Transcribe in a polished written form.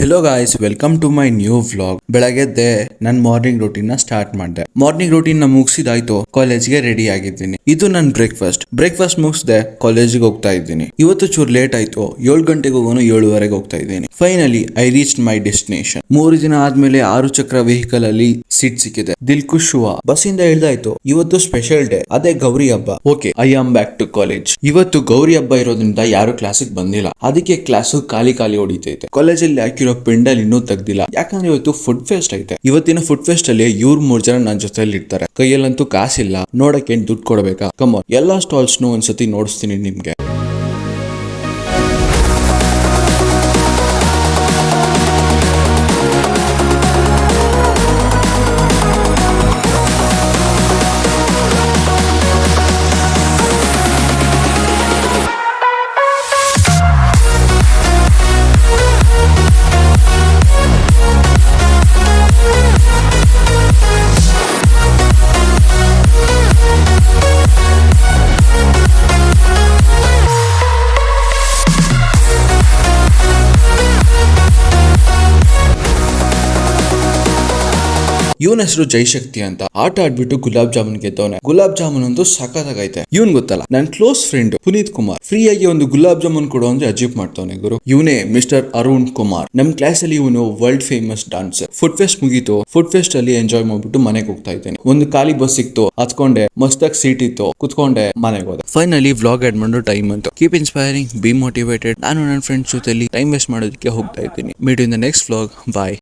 Hello guys, welcome to my new vlog. ಬೆಳಗ್ಗೆದ್ದೆ ನನ್ನ morning routine ನ ಸ್ಟಾರ್ಟ್ ಮಾಡಿದೆ. ಮಾರ್ನಿಂಗ್ ರೂಟೀನ್ ನ ಮುಗಿಸಿದಾಯ್ತು, ಕಾಲೇಜ್ಗೆ ರೆಡಿ ಆಗಿದ್ದೀನಿ. ಇದು ನನ್ನ ಬ್ರೇಕ್ಫಾಸ್ಟ್ ಮುಗಿಸ್ದೆ ಕಾಲೇಜಿಗೆ ಹೋಗ್ತಾ ಇದ್ದೀನಿ. ಇವತ್ತು ಚೂರು ಲೇಟ್ ಆಯ್ತು, 7 ಗಂಟೆಗೆ ಹೋಗೋನು 7:30 ಹೋಗ್ತಾ ಇದ್ದೀನಿ. Finally I reach my destination. 3 ದಿನ ಆದ್ಮೇಲೆ 6 ಚಕ್ರ ವೆಹಿಕಲ್ ಅಲ್ಲಿ ಸೀಟ್ ಸಿಕ್ಕಿದೆ. ದಿಲ್ಖುಷ್ ಹುವಾ. ಬಸ್ ಇಂದ ಇಳ್ದಾಯ್ತು. ಇವತ್ತು ಸ್ಪೆಷಲ್ ಡೇ, ಅದೇ ಗೌರಿ ಹಬ್ಬ. Okay, I am back to college. ಇವತ್ತು ಗೌರಿ ಹಬ್ಬ ಇರೋದ್ರಿಂದ ಯಾರು ಕ್ಲಾಸಿಗೆ ಬಂದಿಲ್ಲ, ಅದಕ್ಕೆ ಕ್ಲಾಸು ಖಾಲಿ ಹೊಡಿತೈತೆ. ಕಾಲೇಜಲ್ಲಿ ಹಾಕಿರೋ ಪೆಂಡಲ್ ಇನ್ನೂ ತೆಗ್ದಿಲ್ಲ, ಯಾಕಂದ್ರೆ ಇವತ್ತು ಫುಡ್ ಫೆಸ್ಟ್ ಐತೆ. ಇವತ್ತಿನ ಫುಡ್ ಫೆಸ್ಟ್ ಅಲ್ಲಿ 3 ಜನ ನನ್ನ ಜೊತೆಲಿ ಇರ್ತಾರೆ. ಕೈಯಲ್ಲಂತೂ ಕಾಸಿಲ್ಲ, ನೋಡಕ್ಕೆ ದುಡ್ಡು ಕೊಡ್ಬೇಕಾ? ಕಮಾನ್, ಎಲ್ಲಾ ಸ್ಟಾಲ್ಸ್ ಒಂದ್ಸತಿ ನೋಡಿಸ್ತೀನಿ ನಿಮ್ಗೆ. ಇವನ ಹೆಸರು ಜೈಶಕ್ತಿ ಅಂತ. ಆಟ ಆಡ್ಬಿಟ್ಟು ಗುಲಾಬ್ ಜಾಮೂನ್ ಗೆದ್ದವನೆ. ಗುಲಾಬ್ ಜಾಮೂನ್ ಅಂತೂ ಸಖತ್ತಾಗೈತೆ. ಇವನ್ ಗೊತ್ತಲ್ಲ, ನನ್ close friend Puneeth Kumar. Free ಆಗಿ ಒಂದು ಗುಲಾಬ್ ಜಾಮೂನ್ ಕೊಡು ಅಂದ್ರೆ ಅಜೀಬ್ ಮಾಡ್ತಾವನೆ ಗುರು. ಇವನೇ ಮಿಸ್ಟರ್ ಅರುಣ್ ಕುಮಾರ್. ನಮ್ ಕ್ಲಾಸ್ ಅಲ್ಲಿ ಇವನು world famous dancer. Food fest ಮುಗೀತು. ಫುಡ್ ಫೆಸ್ಟ್ ಅಲ್ಲಿ ಎಂಜಾಯ್ ಮಾಡ್ಬಿಟ್ಟು ಮನೆಗೆ ಹೋಗ್ತಾ ಇದ್ದೇನೆ. ಒಂದು ಖಾಲಿ ಬಸ್ ಸಿಕ್ತು, ಹತ್ಕೊಂಡೆ. ಮಸ್ತಾಗಿ ಸೀಟ್ ಇತ್ತು, ಕುತ್ಕೊಂಡೆ, ಮನೆಗೆ ಹೋದೆ. ಫೈನಲಿ ವ್ಲಾಗ್ ಆಡ್ ಮಾಡೋ ಟೈಮ್ ಅಂತ. Keep inspiring, be motivated. ನಾನು ನನ್ನ ಫ್ರೆಂಡ್ಸ್ ಜೊತೆಲಿ ಟೈಮ್ ವೇಸ್ಟ್ ಮಾಡೋದಕ್ಕೆ ಹೋಗ್ತಾ ಇದ್ದೀನಿ. Meet in the next vlog. Bye.